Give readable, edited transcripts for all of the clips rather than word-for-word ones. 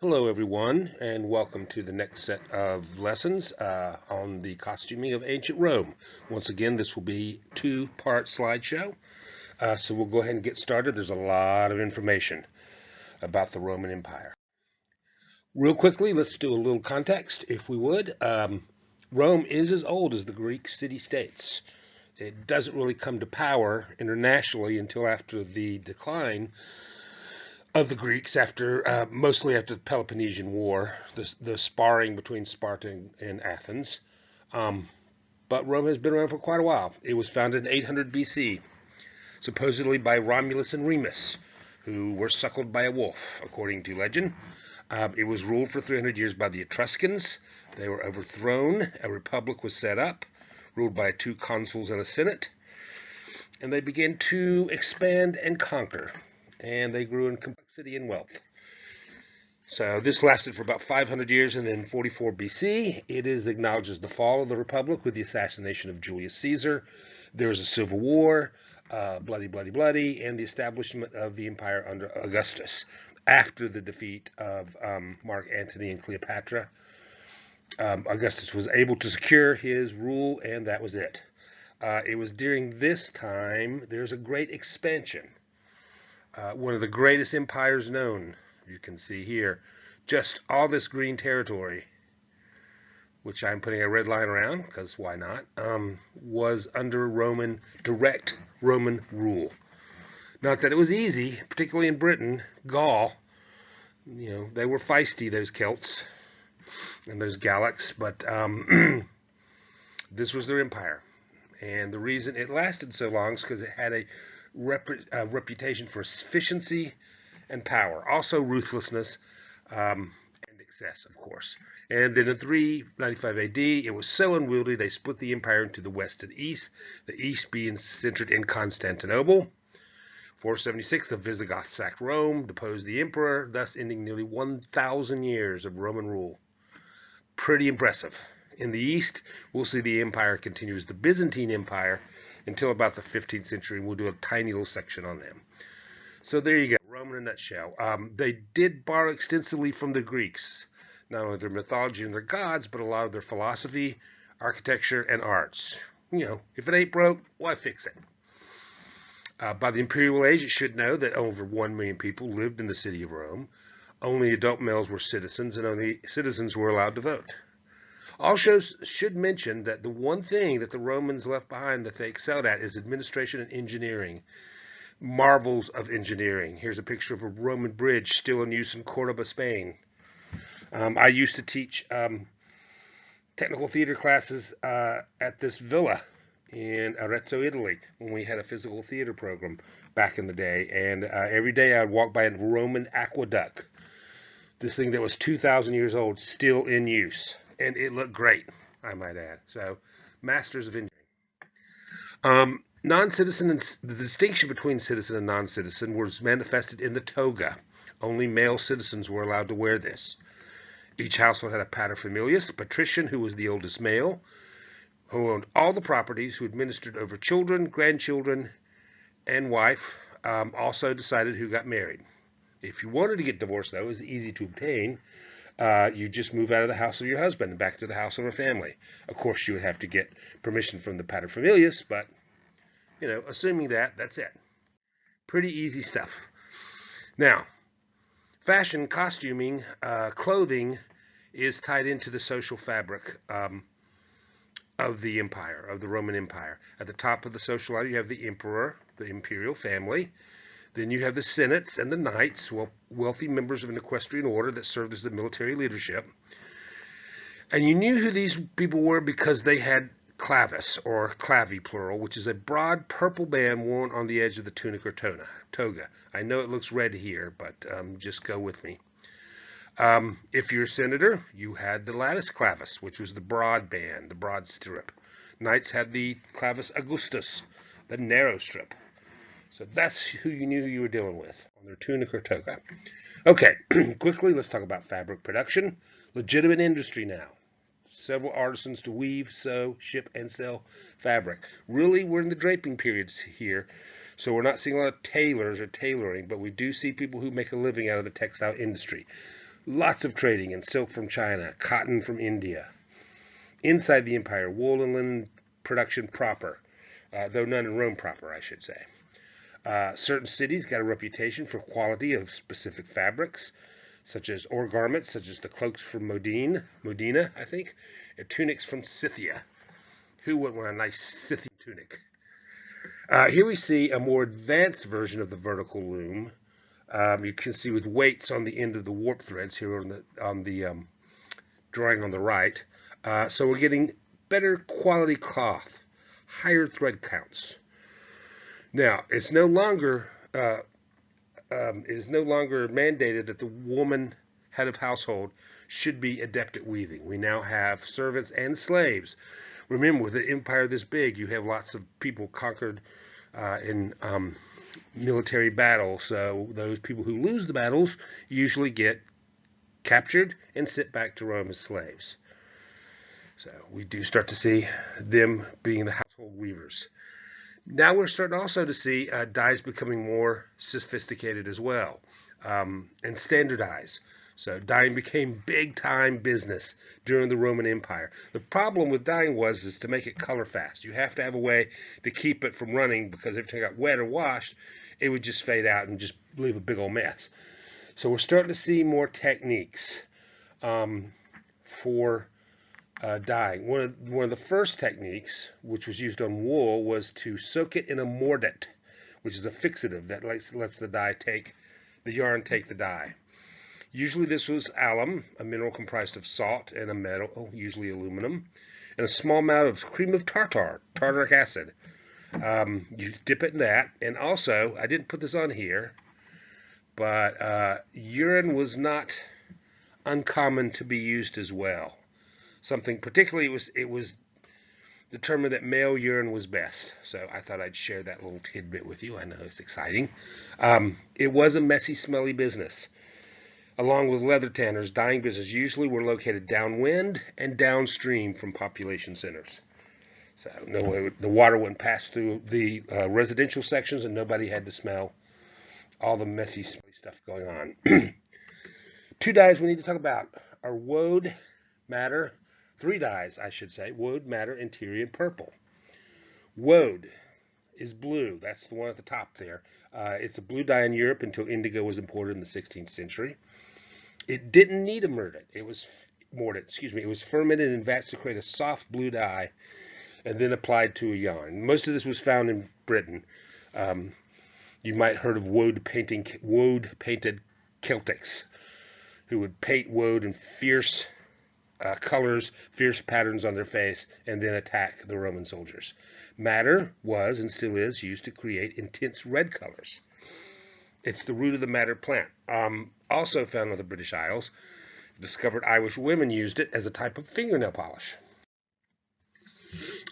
Hello everyone, and welcome to the next set of lessons on the costuming of ancient Rome. Once again, this will be a two-part slideshow, so we'll go ahead and get started. There's a lot of information about the Roman Empire. Real quickly, let's do a little context, if we would. Rome is as old as the Greek city-states. It doesn't really come to power internationally until after the decline of the Greeks, after mostly after the Peloponnesian War, the sparring between Sparta and Athens. But Rome has been around for quite a while. It was founded in 800 BC, supposedly by Romulus and Remus, who were suckled by a wolf, according to legend. It was ruled for 300 years by the Etruscans. They were overthrown. A republic was set up, ruled by 2 consuls and a senate. And they began to expand and conquer. And they grew in complexity and wealth. So this lasted for about 500 years, and then 44 BC, it is acknowledged as the fall of the Republic with the assassination of Julius Caesar. There was a civil war, bloody, and the establishment of the empire under Augustus. After the defeat of Mark Antony and Cleopatra, Augustus was able to secure his rule, and that was it. It was during this time there's a great expansion. One of the greatest empires known, you can see here, just all this green territory, which I'm putting a red line around, because why not, was under direct Roman rule. Not that it was easy, particularly in Britain, Gaul, they were feisty, those Celts and those Gallics, but this was their empire. And the reason it lasted so long is because it had a reputation for efficiency and power, also ruthlessness and excess, of course. And then in 395 AD, it was so unwieldy they split the empire into the west and east, the east being centered in Constantinople. 476, the Visigoths sacked Rome, deposed the emperor, thus ending nearly 1,000 years of Roman rule. Pretty impressive. In the east, we'll see the empire continue as the Byzantine Empire until about the 15th century. We'll do a tiny little section on them. So there you go, Rome in a nutshell. They did borrow extensively from the Greeks, not only their mythology and their gods, but a lot of their philosophy, architecture, and arts. If it ain't broke, why fix it? By the Imperial Age, it should know that over 1 million people lived in the city of Rome. Only adult males were citizens, and only citizens were allowed to vote. Also should mention that the one thing that the Romans left behind that they excelled at is administration and engineering. Marvels of engineering. Here's a picture of a Roman bridge still in use in Cordoba, Spain. I used to teach technical theater classes at this villa in Arezzo, Italy, when we had a physical theater program back in the day. And every day I'd walk by a Roman aqueduct. This thing that was 2,000 years old, still in use. And it looked great, I might add. So, masters of engineering. Non-citizen, and the distinction between citizen and non-citizen was manifested in the toga. Only male citizens were allowed to wear this. Each household had a paterfamilias, a patrician who was the oldest male, who owned all the properties, who administered over children, grandchildren, and wife, also decided who got married. If you wanted to get divorced, though, it was easy to obtain. You just move out of the house of your husband and back to the house of a family. Of course, you would have to get permission from the paterfamilias, but, assuming that's it. Pretty easy stuff. Now, fashion, costuming, clothing is tied into the social fabric of the empire, of the Roman Empire. At the top of the social ladder, you have the emperor, the imperial family. Then you have the senates and the knights, wealthy members of an equestrian order that served as the military leadership. And you knew who these people were because they had clavis, or clavi plural, which is a broad purple band worn on the edge of the tunic or toga. I know it looks red here, but just go with me. If you're a senator, you had the latus clavis, which was the broad band, the broad strip. Knights had the clavis augustus, the narrow strip. So that's who you knew you were dealing with on their tunic or toga. Okay, quickly, let's talk about fabric production. Legitimate industry now. Several artisans to weave, sew, ship, and sell fabric. Really, we're in the draping periods here, so we're not seeing a lot of tailors or tailoring, but we do see people who make a living out of the textile industry. Lots of trading in silk from China, cotton from India. Inside the empire, wool and linen production proper, though none in Rome proper, I should say. Certain cities got a reputation for quality of specific fabrics, such as ore garments, such as the cloaks from Modena, I think, and tunics from Scythia. Who wouldn't want a nice Scythian tunic? Here we see a more advanced version of the vertical loom. You can see with weights on the end of the warp threads here on the drawing on the right. So we're getting better quality cloth, higher thread counts. Now it's no longer mandated that the woman head of household should be adept at weaving. We now have servants and slaves. Remember, with an empire this big, you have lots of people conquered in military battle. So those people who lose the battles usually get captured and sent back to Rome as slaves. So we do start to see them being the household weavers. Now we're starting also to see dyes becoming more sophisticated as well, and standardized. So dyeing became big-time business during the Roman Empire. The problem with dyeing is to make it color fast. You have to have a way to keep it from running, because if it got wet or washed, it would just fade out and just leave a big old mess. So we're starting to see more techniques for dyeing. One of the first techniques, which was used on wool, was to soak it in a mordant, which is a fixative that lets the yarn take the dye. Usually this was alum, a mineral comprised of salt and a metal, usually aluminum, and a small amount of cream of tartaric acid. You dip it in that, and also, I didn't put this on here, but urine was not uncommon to be used as well. Something particularly, it was determined that male urine was best. So I thought I'd share that little tidbit with you. I know it's exciting. It was a messy, smelly business. Along with leather tanners, dyeing business usually were located downwind and downstream from population centers. So no way the water wouldn't pass through the residential sections, and nobody had to smell all the messy, smelly stuff going on. Two dyes we need to talk about are woad, madder. Three dyes, I should say: woad, madder, and Tyrion Purple. Woad is blue. That's the one at the top there. It's a blue dye in Europe until indigo was imported in the 16th century. It didn't need a mordant. It was fermented in vats to create a soft blue dye and then applied to a yarn. Most of this was found in Britain. You might have heard of woad-painted Celtics, who would paint woad in fierce colors, fierce patterns on their face, and then attack the Roman soldiers. Madder was, and still is, used to create intense red colors. It's the root of the madder plant. Also found on the British Isles. Discovered Irish women used it as a type of fingernail polish.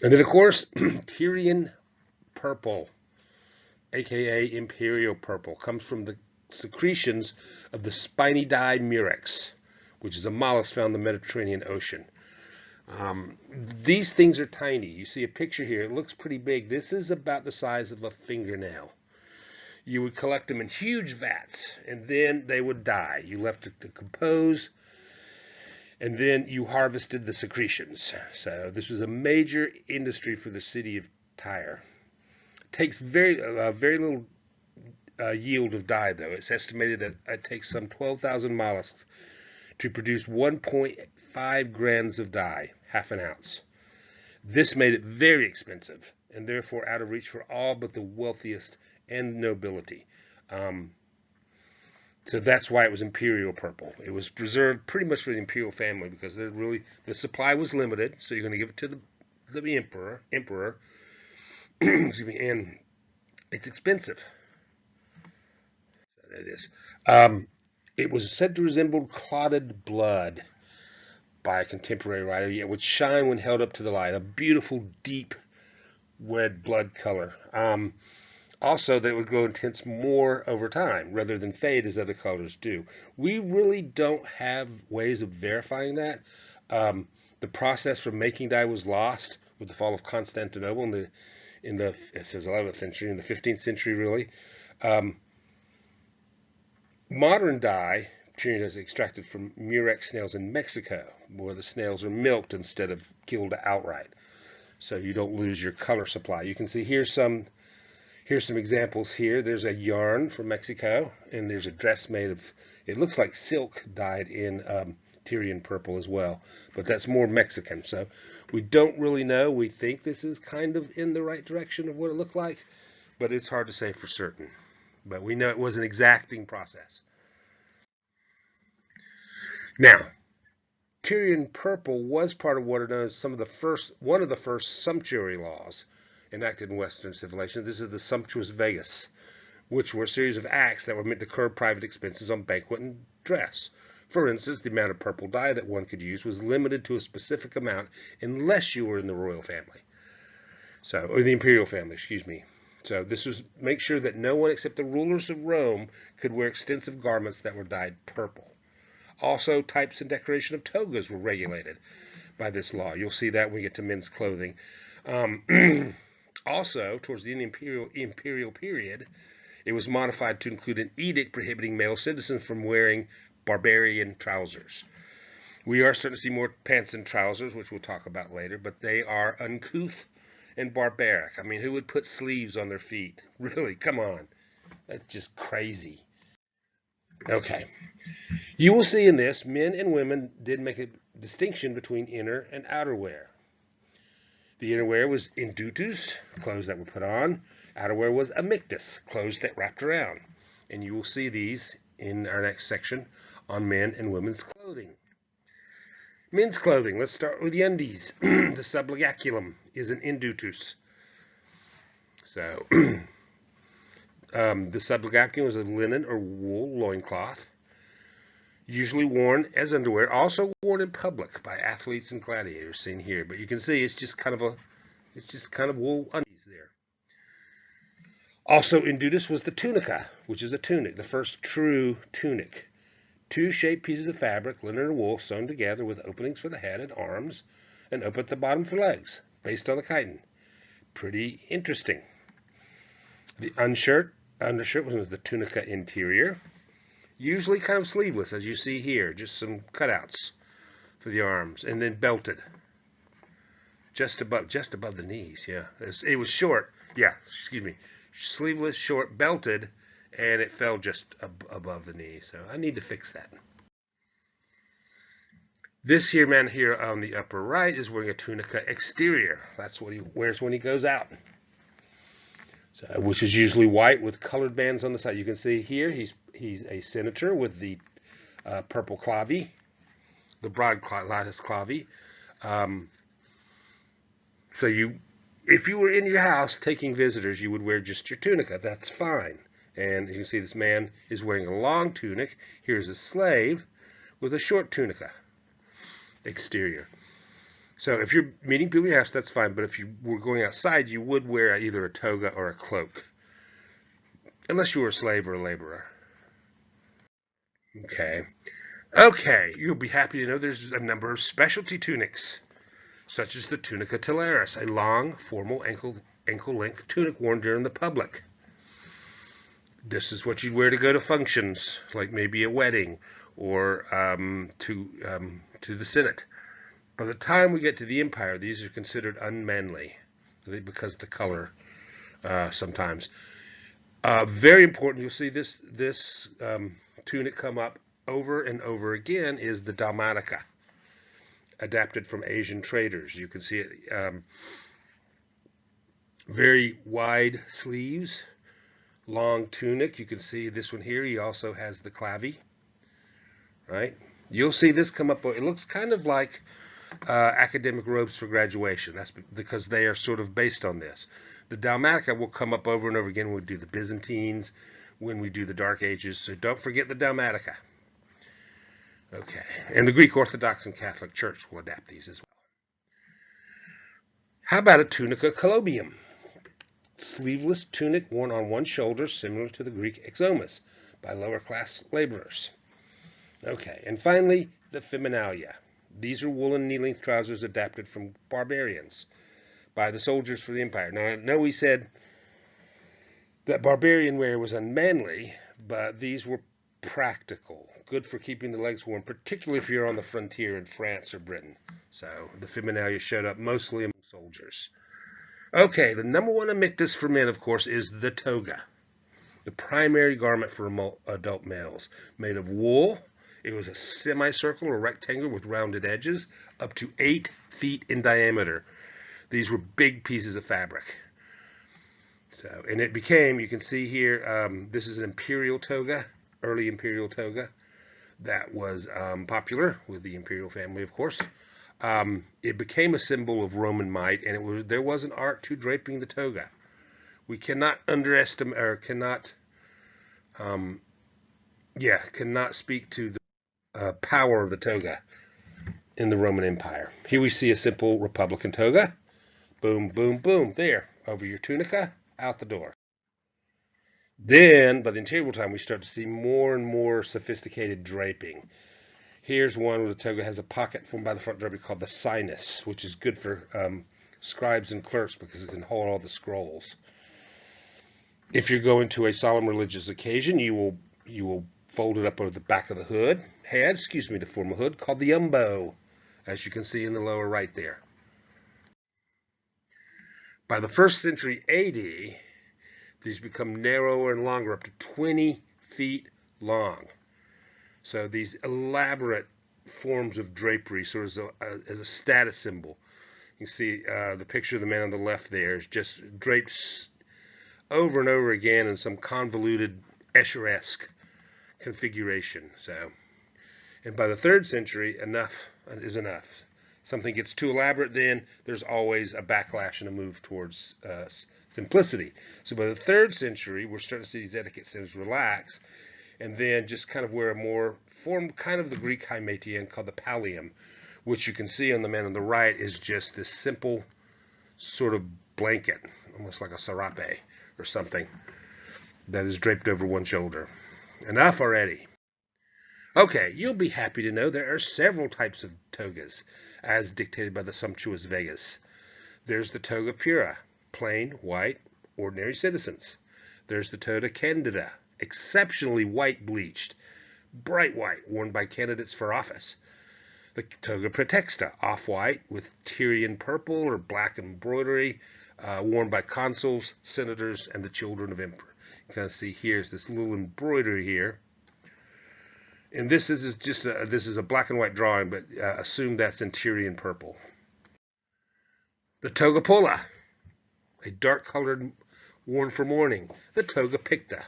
And then, of course, Tyrion Purple, aka Imperial Purple, comes from the secretions of the spiny dye murex, which is a mollusk found in the Mediterranean Ocean. These things are tiny. You see a picture here. It looks pretty big. This is about the size of a fingernail. You would collect them in huge vats, and then they would die. You left it to compose, and then you harvested the secretions. So this was a major industry for the city of Tyre. It takes very little yield of dye, though. It's estimated that it takes some 12,000 mollusks to produce 1.5 grams of dye, half an ounce. This made it very expensive, and therefore out of reach for all but the wealthiest and nobility. So that's why it was Imperial Purple. It was preserved pretty much for the imperial family, because the supply was limited, so you're going to give it to the emperor. Excuse me, and it's expensive. So that is. It was said to resemble clotted blood by a contemporary writer, yet would shine when held up to the light. A beautiful, deep red blood color. Also, that it would grow intense more over time, rather than fade as other colors do. We really don't have ways of verifying that. The process for making dye was lost with the fall of Constantinople in the it says 11th century, in the 15th century, really. Modern dye Tyrion is extracted from murex snails in Mexico, where the snails are milked instead of killed outright, so you don't lose your color supply. You can see here's some examples here. There's a yarn from Mexico, and there's a dress made of, it looks like silk dyed in Tyrion purple as well, but that's more Mexican. So we don't really know. We think this is kind of in the right direction of what it looked like, but it's hard to say for certain. But we know it was an exacting process. Now, Tyrion Purple was part of what are known as one of the first sumptuary laws enacted in Western civilization. This is the Sumptuous Vegas, which were a series of acts that were meant to curb private expenses on banquet and dress. For instance, the amount of purple dye that one could use was limited to a specific amount unless you were in the royal family. Or the imperial family, excuse me. So this was make sure that no one except the rulers of Rome could wear extensive garments that were dyed purple. Also, types and decoration of togas were regulated by this law. You'll see that when we get to men's clothing. Also, towards the end of the imperial period, it was modified to include an edict prohibiting male citizens from wearing barbarian trousers. We are starting to see more pants and trousers, which we'll talk about later, but they are uncouth and barbaric. I mean, who would put sleeves on their feet? Really, come on. That's just crazy. Okay. You will see in this, men and women did make a distinction between inner and outer wear. The inner wear was indutus, clothes that were put on. Outer wear was amictus, clothes that wrapped around. And you will see these in our next section on men and women's clothing. Men's clothing, let's start with the undies. The sublegaculum is an indutus. So, the sublegaculum is a linen or wool loincloth, usually worn as underwear, also worn in public by athletes and gladiators, seen here. But you can see it's just kind of wool undies there. Also indutus was the tunica, which is a tunic, the first true tunic. Two shaped pieces of fabric, linen or wool, sewn together with openings for the head and arms, and up at the bottom for legs, based on the chitin. Pretty interesting. The unshirt undershirt was the tunica interior. Usually kind of sleeveless, as you see here, just some cutouts for the arms, and then belted, just above the knees. Yeah, it was short. Yeah, excuse me, sleeveless, short, belted, and it fell just above the knee. So I need to fix that. This here man here on the upper right is wearing a tunica exterior. That's what he wears when he goes out. So, which is usually white with colored bands on the side. You can see here he's a senator with the purple clavi, the broad lattice clavi. So if you were in your house taking visitors, you would wear just your tunica. That's fine. And you can see this man is wearing a long tunic. Here's a slave with a short tunica exterior. So if you're meeting people in your house, that's fine. But if you were going outside, you would wear either a toga or a cloak, unless you were a slave or a laborer. Okay, you'll be happy to know there's a number of specialty tunics, such as the tunica talaris, a long, formal ankle-length tunic worn during the public. This is what you'd wear to go to functions, like maybe a wedding or to the Senate. By the time we get to the Empire, these are considered unmanly because of the color sometimes. Very important, you'll see this tunic come up over and over again, is the dalmatica, adapted from Asian traders. You can see it, very wide sleeves, long tunic. You can see this one here. He also has the clavi, right? You'll see this come up. It looks kind of like academic robes for graduation. That's because they are sort of based on this. The dalmatica will come up over and over again when we do the Byzantines, when we do the Dark Ages. So don't forget the dalmatica. Okay, and the Greek Orthodox and Catholic Church will adapt these as well. How about a tunica collobium? Sleeveless tunic worn on one shoulder, similar to the Greek exomus by lower class laborers. Okay, and finally, the feminalia. These are woolen knee-length trousers adapted from barbarians by the soldiers for the empire. Now, I know we said that barbarian wear was unmanly, but these were practical, good for keeping the legs warm, particularly if you're on the frontier in France or Britain. So the feminalia showed up mostly among soldiers. Okay, the number one amictus for men, of course, is the toga, the primary garment for adult males, made of wool. It was a semicircle or rectangle with rounded edges, up to 8 feet in diameter. These were big pieces of fabric. So, and it became, you can see here, this is an Imperial Toga, early Imperial Toga, that was popular with the Imperial family, of course. It became a symbol of Roman might, and there was an art to draping the toga. We cannot underestimate, or cannot speak to the power of the toga in the Roman Empire. Here we see a simple Republican toga. Boom, boom, boom, there, over your tunica, out the door. Then, by the imperial time, we start to see more and more sophisticated draping. Here's one where the toga has a pocket formed by the front draping called the sinus, which is good for scribes and clerks because it can hold all the scrolls. If you're going to a solemn religious occasion, you will fold it up over the back of the to form a hood called the umbo, as you can see in the lower right there. By the 1st century AD, these become narrower and longer, up to 20 feet long. So these elaborate forms of drapery, sort of as a status symbol. You see the picture of the man on the left there is just draped over and over again in some convoluted Escher-esque configuration. So, and by the 3rd century, enough is enough. Something gets too elaborate, then there's always a backlash and a move towards simplicity. So by the 3rd century, we're starting to see these etiquette centers relax, and then just kind of wear a more form, kind of the Greek hymation called the pallium, which you can see on the man on the right is just this simple sort of blanket, almost like a serape or something, that is draped over one shoulder. Enough already. Okay, you'll be happy to know there are several types of togas, as dictated by the sumptuous Vegas. There's the toga pura, plain, white, ordinary citizens. There's the toga candida, exceptionally white bleached, bright white, worn by candidates for office. The toga praetexta, off-white with Tyrion purple or black embroidery, worn by consuls, senators, and the children of emperor. You can see here's this little embroidery here. And this is just this is a black and white drawing, but assume that's in Tyrion purple. The toga polla, a dark colored worn for mourning. The toga picta.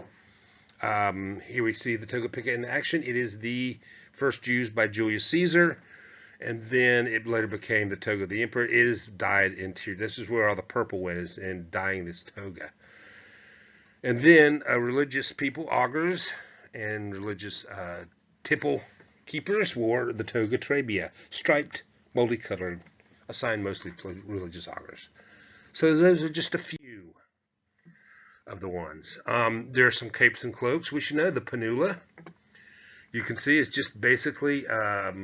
Here we see the toga picta in action. It is the first used by Julius Caesar, and then it later became the toga of the emperor. It is dyed into, this is where all the purple went, is in dyeing this toga. And then religious people, augurs, and religious temple keepers wore the toga trabea, striped, multicolored, assigned mostly to religious augurs. So those are just a few of the ones. There are some capes and cloaks. We should know the panula, you can see, is just basically a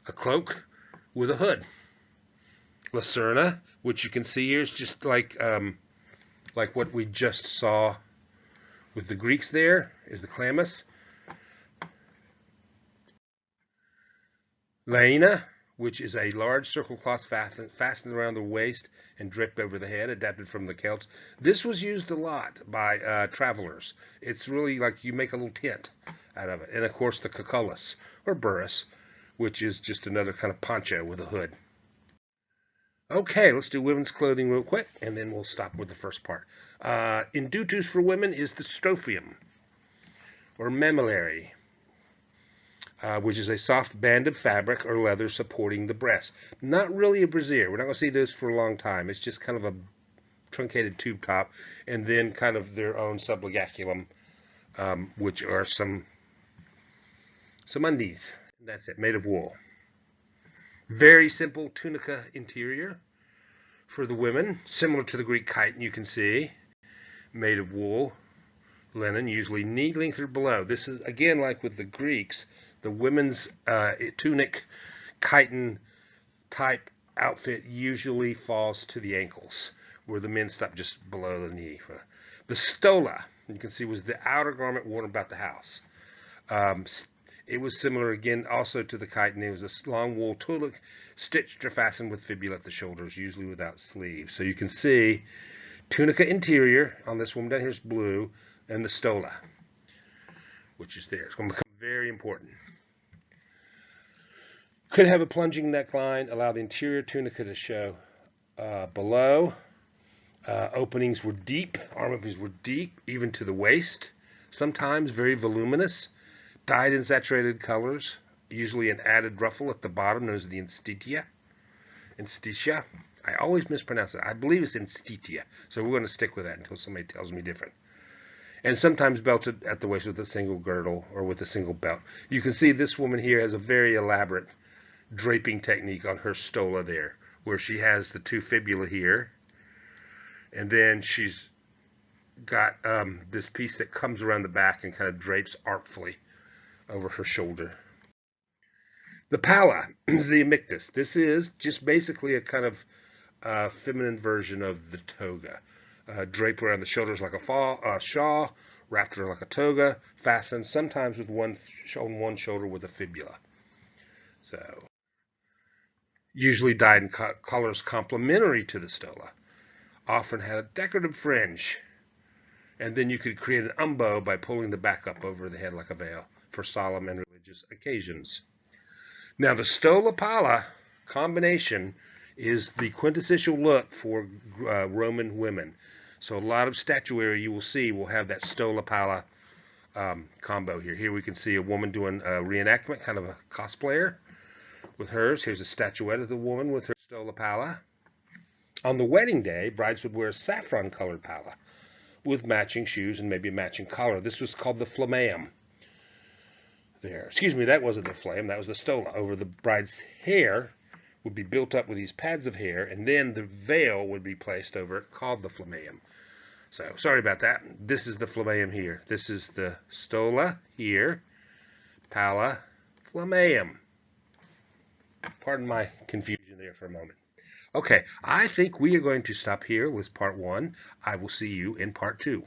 cloak with a hood. Lacerna, which you can see here, is just like what we just saw with the Greeks there, is the chlamys. Laena, which is a large circle cloth fastened around the waist and draped over the head, adapted from the Celts. This was used a lot by travelers. It's really like you make a little tent out of it. And of course the cucullus, or burris, which is just another kind of poncho with a hood. Okay, let's do women's clothing real quick, and then we'll stop with the first part. Indutus for women is the strophium, or mamillary, which is a soft band of fabric or leather supporting the breast. Not really a brassiere. We're not going to see those for a long time. It's just kind of a truncated tube top, and then kind of their own sublegaculum, which are some undies. That's it, made of wool. Very simple tunica interior for the women, similar to the Greek chiton, you can see, made of wool, linen, usually knee length or below. This is, again, like with the Greeks, the women's tunic chiton type outfit usually falls to the ankles, where the men stop just below the knee. The stola, you can see, was the outer garment worn about the house. It was similar again also to the chiton. It was a long wool tunic stitched or fastened with fibula at the shoulders, usually without sleeves. So you can see tunica interior on this woman down here is blue, and the stola, which is there. It's going to become very important. Could have a plunging neckline, allow the interior tunica to show below. Openings were deep, arm openings were deep, even to the waist. Sometimes very voluminous, dyed in saturated colors, usually an added ruffle at the bottom, known as the institia. I always mispronounce it. I believe it's institia, so we're going to stick with that until somebody tells me different. And sometimes belted at the waist with a single girdle or with a single belt. You can see this woman here has a very elaborate draping technique on her stola there, where she has the two fibula here, and then she's got this piece that comes around the back and kind of drapes artfully over her shoulder. The Palla is the amictus. This is just basically a kind of feminine version of the toga. Draped around the shoulders like a shawl, wrapped around like a toga, fastened sometimes with on one shoulder with a fibula. So, usually dyed in colors complementary to the stola. Often had a decorative fringe. And then you could create an umbo by pulling the back up over the head like a veil for solemn and religious occasions. Now, the stola palla combination is the quintessential look for Roman women. So a lot of statuary you will see will have that stola palla combo here. Here we can see a woman doing a reenactment, kind of a cosplayer with hers. Here's a statuette of the woman with her stola palla. On the wedding day, brides would wear a saffron-colored palla with matching shoes and maybe a matching collar. This was called the flammeum. There. Excuse me, that wasn't the flame, that was the stola. Over the bride's hair would be built up with these pads of hair, and then the veil would be placed over it, called the flammeum. So, sorry about that. This is the flammeum here. This is the stola here, palla, flammeum. Pardon my confusion there for a moment. Okay, I think we are going to stop here with part 1. I will see you in part 2.